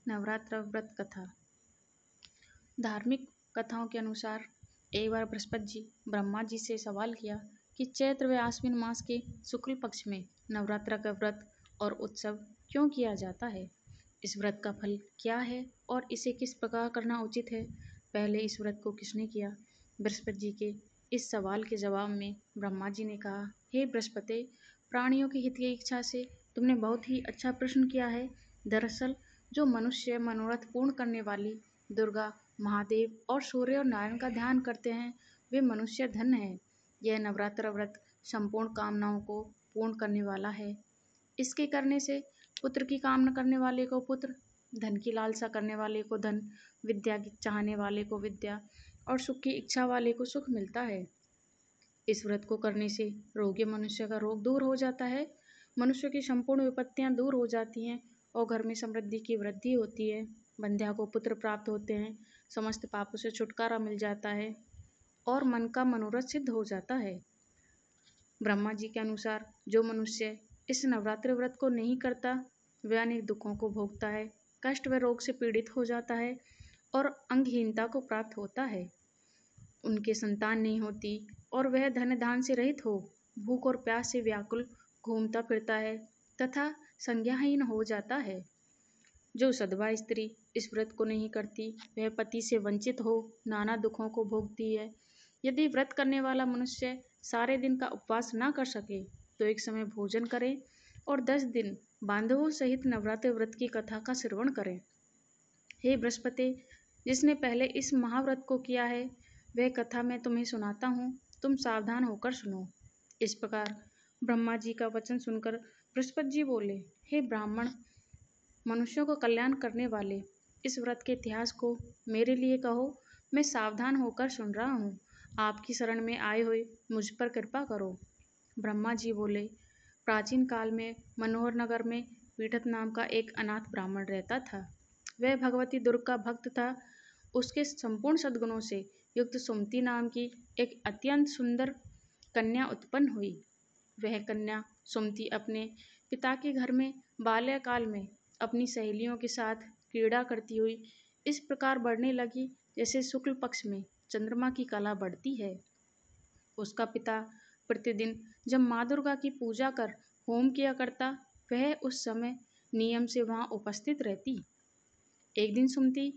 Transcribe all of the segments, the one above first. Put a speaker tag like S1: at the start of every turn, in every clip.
S1: नवरात्र व्रत कथा। धार्मिक कथाओं के अनुसार एक बार बृहस्पति जी ब्रह्मा जी से सवाल किया कि चैत्र व आश्विन मास के शुक्ल पक्ष में नवरात्र का व्रत और उत्सव क्यों किया जाता है, इस व्रत का फल क्या है और इसे किस प्रकार करना उचित है। पहले इस व्रत को किसने किया। बृहस्पति जी के इस सवाल के जवाब में ब्रह्मा जी ने कहा, हे बृहस्पति, प्राणियों के हित की इच्छा से तुमने बहुत ही अच्छा प्रश्न किया है। दरअसल जो मनुष्य मनोरथ पूर्ण करने वाली दुर्गा, महादेव और सूर्य और नारायण का ध्यान करते हैं, वे मनुष्य धन्य है। यह नवरात्र व्रत संपूर्ण कामनाओं को पूर्ण करने वाला है। इसके करने से पुत्र की कामना करने वाले को पुत्र, धन की लालसा करने वाले को धन, विद्या की चाहने वाले को विद्या और सुख की इच्छा वाले को सुख मिलता है। इस व्रत को करने से रोगी मनुष्य का रोग दूर हो जाता है, मनुष्य की संपूर्ण विपत्तियां दूर हो जाती हैं और घर में समृद्धि की वृद्धि होती है। बंध्या को पुत्र प्राप्त होते हैं, समस्त पापों से छुटकारा मिल जाता है और मन का मनोरथ सिद्ध हो जाता है। ब्रह्मा जी के अनुसार जो मनुष्य इस नवरात्रि व्रत को नहीं करता, वह अनेक दुखों को भोगता है, कष्ट व रोग से पीड़ित हो जाता है और अंगहीनता को प्राप्त होता है। उनके संतान नहीं होती और वह धन धान से रहित हो भूख और प्यास से व्याकुल घूमता फिरता है तथा संज्ञाहीन हो जाता है। जो सधवा स्त्री इस व्रत को नहीं करती, वह पति से वंचित हो नाना दुखों को भोगती है। यदि व्रत करने वाला मनुष्य सारे दिन का उपवास ना कर सके तो एक समय भोजन करे और 10 दिन बांधवों सहित नवरात्र व्रत की कथा का श्रवण करें। हे बृहस्पति, जिसने पहले इस महाव्रत को किया है, वह कथा मैं तुम्हें सुनाता हूँ, तुम सावधान होकर सुनो। इस प्रकार ब्रह्मा जी का वचन सुनकर बृहस्पति जी बोले, हे ब्राह्मण, मनुष्यों को कल्याण करने वाले इस व्रत के इतिहास को मेरे लिए कहो, मैं सावधान होकर सुन रहा हूँ। आपकी शरण में आए हुए मुझ पर कृपा करो। ब्रह्मा जी बोले, प्राचीन काल में मनोहर नगर में पीठत नाम का एक अनाथ ब्राह्मण रहता था। वह भगवती दुर्गा का भक्त था। उसके संपूर्ण सद्गुणों से युक्त सुमति नाम की एक अत्यंत सुंदर कन्या उत्पन्न हुई। वह कन्या सुमति अपने पिता के घर में बाल्यकाल में अपनी सहेलियों के साथ क्रीड़ा करती हुई इस प्रकार बढ़ने लगी जैसे शुक्ल पक्ष में चंद्रमा की कला बढ़ती है। उसका पिता प्रतिदिन जब माँ दुर्गा की पूजा कर होम किया करता, वह उस समय नियम से वहाँ उपस्थित रहती। एक दिन सुमति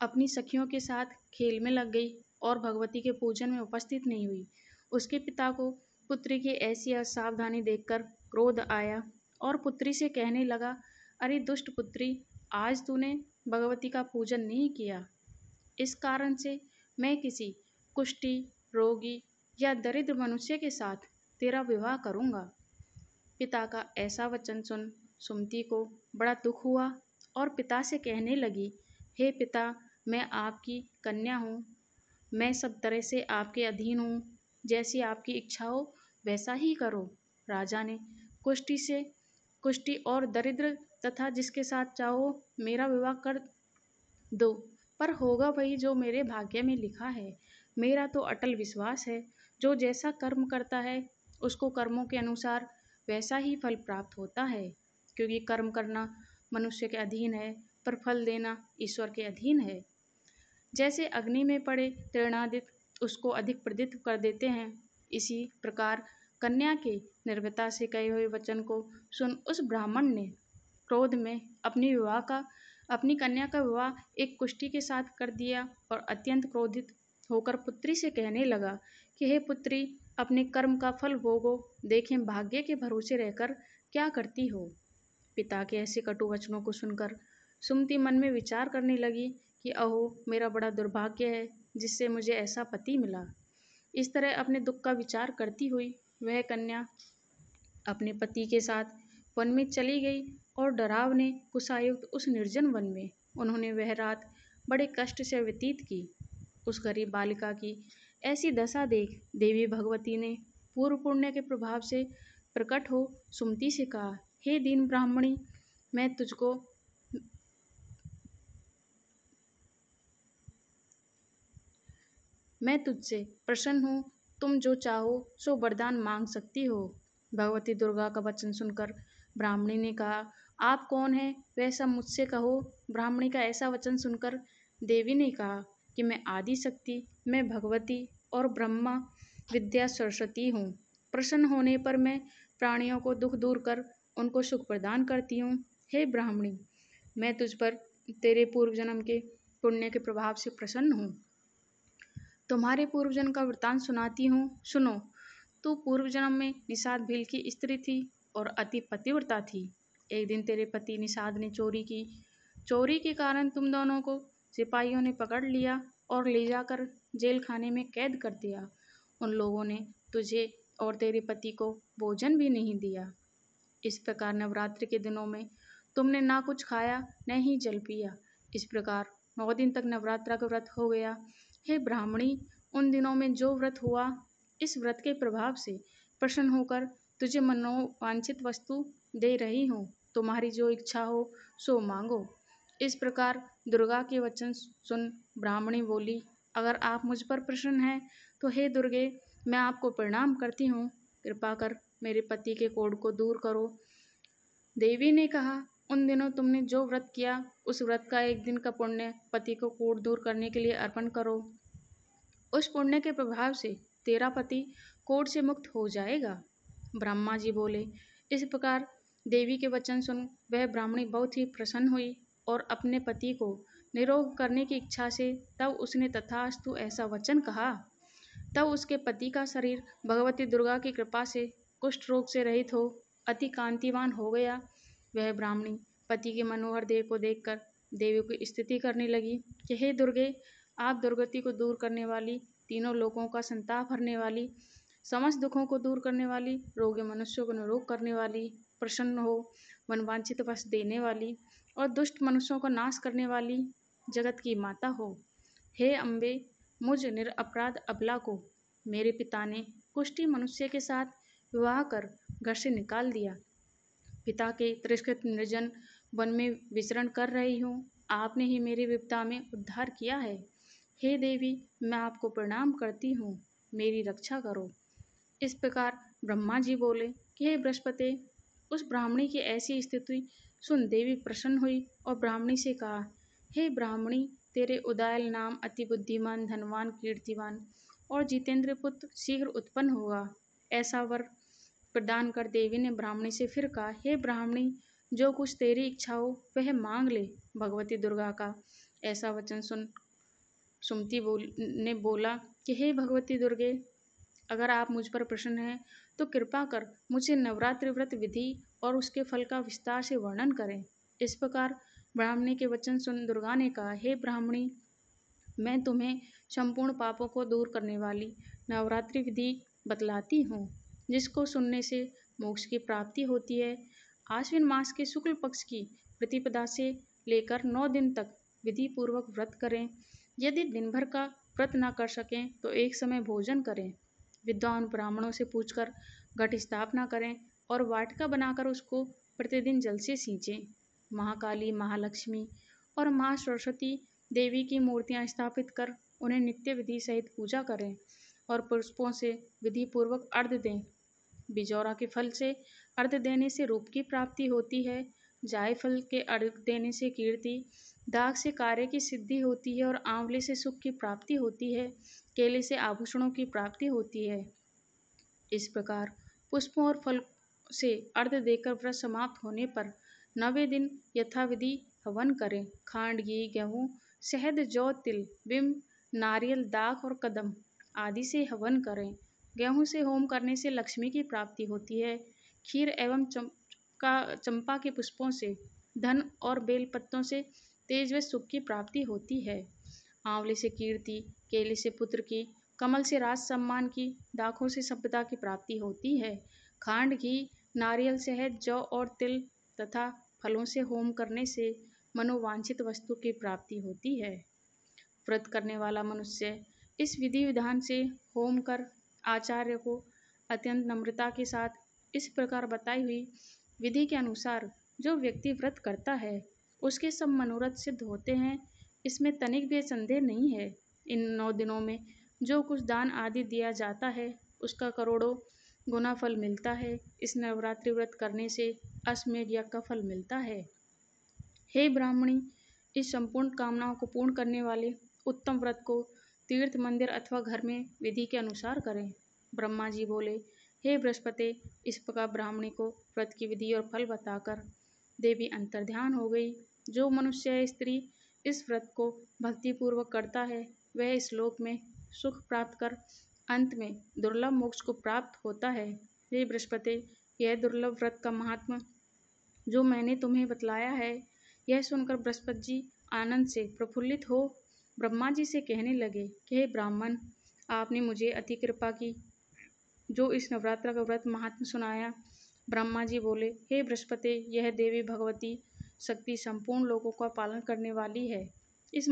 S1: अपनी सखियों के साथ खेल में लग गई और भगवती के पूजन में उपस्थित नहीं हुई। उसके पिता को पुत्री की ऐसी असावधानी देखकर क्रोध आया और पुत्री से कहने लगा, अरे दुष्ट पुत्री, आज तूने भगवती का पूजन नहीं किया, इस कारण से मैं किसी कुष्ठी, रोगी या दरिद्र मनुष्य के साथ तेरा विवाह करूंगा। पिता का ऐसा वचन सुन सुमति को बड़ा दुख हुआ और पिता से कहने लगी, हे पिता, मैं आपकी कन्या हूँ, मैं सब तरह से आपके अधीन हूँ, जैसी आपकी इच्छा हो वैसा ही करो। राजा ने कुष्ठी और दरिद्र तथा जिसके साथ चाहो मेरा विवाह कर दो, पर होगा वही जो मेरे भाग्य में लिखा है। मेरा तो अटल विश्वास है, जो जैसा कर्म करता है उसको कर्मों के अनुसार वैसा ही फल प्राप्त होता है, क्योंकि कर्म करना मनुष्य के अधीन है पर फल देना ईश्वर के अधीन है। जैसे अग्नि में पड़े तृणादित उसको अधिक प्रदीप्त कर देते हैं, इसी प्रकार कन्या के निर्भयता से कहे हुए वचन को सुन उस ब्राह्मण ने क्रोध में अपनी कन्या का विवाह एक कुष्ठी के साथ कर दिया और अत्यंत क्रोधित होकर पुत्री से कहने लगा कि हे पुत्री, अपने कर्म का फल भोगो, देखें भाग्य के भरोसे रहकर क्या करती हो। पिता के ऐसे कटु वचनों को सुनकर सुमति मन में विचार करने लगी कि अहो, मेरा बड़ा दुर्भाग्य है जिससे मुझे ऐसा पति मिला। इस तरह अपने दुख का विचार करती हुई वह कन्या अपने पति के साथ वन में चली गई और डरावने कुशायुक्त उस निर्जन वन में उन्होंने वह रात बड़े कष्ट से व्यतीत की। उस गरीब बालिका की ऐसी दशा देख देवी भगवती ने पूर्व पुण्य के प्रभाव से प्रकट हो सुमति से कहा, हे दीन ब्राह्मणी, मैं तुझसे प्रसन्न हूँ, तुम जो चाहो सो वरदान मांग सकती हो। भगवती दुर्गा का वचन सुनकर ब्राह्मणी ने कहा, आप कौन हैं वह सब मुझसे कहो। ब्राह्मणी का ऐसा वचन सुनकर देवी ने कहा कि मैं आदि शक्ति, मैं भगवती और ब्रह्मा विद्या सरस्वती हूँ। प्रसन्न होने पर मैं प्राणियों को दुख दूर कर उनको सुख प्रदान करती हूँ। हे ब्राह्मणी, मैं तुझ पर तेरे पूर्व जन्म के पुण्य के प्रभाव से प्रसन्न हूँ। तुम्हारे पूर्व जन्म का वृतांत सुनाती हूँ, सुनो। तू पूर्व जन्म में निषाद भील की स्त्री थी और अति पतिव्रता थी। एक दिन तेरे पति निषाद ने चोरी की। चोरी के कारण तुम दोनों को सिपाहियों ने पकड़ लिया और ले जाकर जेल खाने में कैद कर दिया। उन लोगों ने तुझे और तेरे पति को भोजन भी नहीं दिया। इस प्रकार नवरात्रि के दिनों में तुमने ना कुछ खाया न ही जल पिया। इस प्रकार 9 दिन तक नवरात्रा का व्रत हो गया। हे ब्राह्मणी, उन दिनों में जो व्रत हुआ, इस व्रत के प्रभाव से प्रसन्न होकर तुझे मनोवांछित वस्तु दे रही हूँ। तुम्हारी जो इच्छा हो सो मांगो। इस प्रकार दुर्गा के वचन सुन ब्राह्मणी बोली, अगर आप मुझ पर प्रसन्न हैं तो हे दुर्गे, मैं आपको प्रणाम करती हूँ। कृपा कर मेरे पति के कोढ़ को दूर करो। देवी ने कहा, उन दिनों तुमने जो व्रत किया उस व्रत का एक दिन का पुण्य पति को कोढ़ दूर करने के लिए अर्पण करो। उस पुण्य के प्रभाव से तेरा पति कोढ़ से मुक्त हो जाएगा। ब्रह्मा जी बोले। इस प्रकार देवी के वचन सुन वह ब्राह्मणी बहुत ही प्रसन्न हुई और अपने पति को निरोग करने की इच्छा से तब उसने तथास्तु ऐसा वचन कहा। तब उसके पति का शरीर भगवती दुर्गा की कृपा से कुष्ठ रोग से रहित हो अति कांतिवान हो गया। वह ब्राह्मणी पति के मनोहर देह को देखकर देवी की स्तुति करने लगी कि हे दुर्गे, आप दुर्गति को दूर करने वाली, तीनों लोगों का संताप हरने वाली, समस्त दुखों को दूर करने वाली, रोगी मनुष्यों को निरोग करने वाली, प्रसन्न हो मनवांछित वश देने वाली और दुष्ट मनुष्यों का नाश करने वाली जगत की माता हो। हे अम्बे, मुझ निरपराध अबला को मेरे पिता ने कुष्ठी मनुष्य के साथ विवाह कर घर से निकाल दिया। पिता के तिरस्कृत निर्जन वन में विचरण कर रही हूँ। आपने ही मेरी विपदा में उद्धार किया है। हे देवी, मैं आपको प्रणाम करती हूँ, मेरी रक्षा करो। इस प्रकार ब्रह्मा जी बोले कि हे बृहस्पति, उस ब्राह्मणी की ऐसी स्थिति सुन देवी प्रसन्न हुई और ब्राह्मणी से कहा, हे ब्राह्मणी, तेरे उदायल नाम अति बुद्धिमान, धनवान, कीर्तिवान और जितेंद्र पुत्र शीघ्र उत्पन्न होगा। ऐसा वर प्रदान कर देवी ने ब्राह्मणी से फिर कहा, हे ब्राह्मणी, जो कुछ तेरी इच्छा हो वह मांग ले। भगवती दुर्गा का ऐसा वचन सुन सुमति ने बोला कि हे भगवती दुर्गे, अगर आप मुझ पर प्रसन्न हैं तो कृपा कर मुझे नवरात्रि व्रत विधि और उसके फल का विस्तार से वर्णन करें। इस प्रकार ब्राह्मणी के वचन सुन दुर्गा ने कहा, हे ब्राह्मणी, मैं तुम्हें संपूर्ण पापों को दूर करने वाली नवरात्रि विधि बतलाती हूँ, जिसको सुनने से मोक्ष की प्राप्ति होती है। आश्विन मास के शुक्ल पक्ष की प्रतिपदा से लेकर 9 दिन तक विधि पूर्वक व्रत करें। यदि दिन भर का व्रत न कर सकें तो एक समय भोजन करें। विद्वान ब्राह्मणों से पूछकर घट स्थापना करें और वाटिका बनाकर उसको प्रतिदिन जल से सींचें। महाकाली, महालक्ष्मी और माँ सरस्वती देवी की मूर्तियां स्थापित कर उन्हें नित्य विधि सहित पूजा करें और पुष्पों से विधि पूर्वक अर्घ्य दें। बिजौरा के फल से अर्घ्य देने से रूप की प्राप्ति होती है। जायफल के अर्घ्य देने से कीर्ति, दाग से कार्य की सिद्धि होती है और आंवले से सुख की प्राप्ति होती है। केले से आभूषणों की प्राप्ति होती है। इस प्रकार पुष्पों और फल से अर्घ्य देकर व्रत समाप्त होने पर 9वें दिन यथाविधि हवन करें। खांड, घी, गेहूँ, शहद, जौ, तिल, बिंब, नारियल, दाख और कदम आदि से हवन करें। गेहूँ से होम करने से लक्ष्मी की प्राप्ति होती है। खीर एवं चंपा के पुष्पों से धन और बेल पत्तों से तेज व सुख की प्राप्ति होती है। आंवले से कीर्ति, केले से पुत्र की, कमल से राज सम्मान की, दाखों से सभ्यता की प्राप्ति होती है। खांड, घी, नारियल, शहद, जौ और तिल तथा फलों से होम करने से मनोवांछित वस्तु की प्राप्ति होती है। व्रत करने वाला मनुष्य इस विधि विधान से होम कर आचार्य को अत्यंत नम्रता के साथ इस प्रकार बताई हुई विधि के अनुसार जो व्यक्ति व्रत करता है उसके सब मनोरथ सिद्ध होते हैं। इसमें तनिक भी संदेह नहीं है। इन 9 दिनों में जो कुछ दान आदि दिया जाता है उसका करोड़ों गुना फल मिलता है। इस नवरात्रि व्रत करने से अश्वमेध यज्ञ का फल मिलता है। हे ब्राह्मणी, इस संपूर्ण कामनाओं को पूर्ण करने वाले उत्तम व्रत को तीर्थ, मंदिर अथवा घर में विधि के अनुसार करें। ब्रह्मा जी बोले, हे बृहस्पति, इस प्रकार ब्राह्मणी को व्रत की विधि और फल बताकर देवी अंतर्ध्यान हो गई। जो मनुष्य या स्त्री इस व्रत को भक्तिपूर्वक करता है, वह इस लोक में सुख प्राप्त कर अंत में दुर्लभ मोक्ष को प्राप्त होता है। हे बृहस्पति, यह दुर्लभ व्रत का महात्मा जो मैंने तुम्हें बतलाया है, यह सुनकर बृहस्पति जी आनंद से प्रफुल्लित हो ब्रह्मा जी से कहने लगे कि हे ब्राह्मण, आपने मुझे अति कृपा की जो इस नवरात्र का व्रत महात्मा सुनाया। ब्रह्मा जी बोले, हे बृहस्पति, यह देवी भगवती शक्ति संपूर्ण लोगों का पालन करने वाली है। इस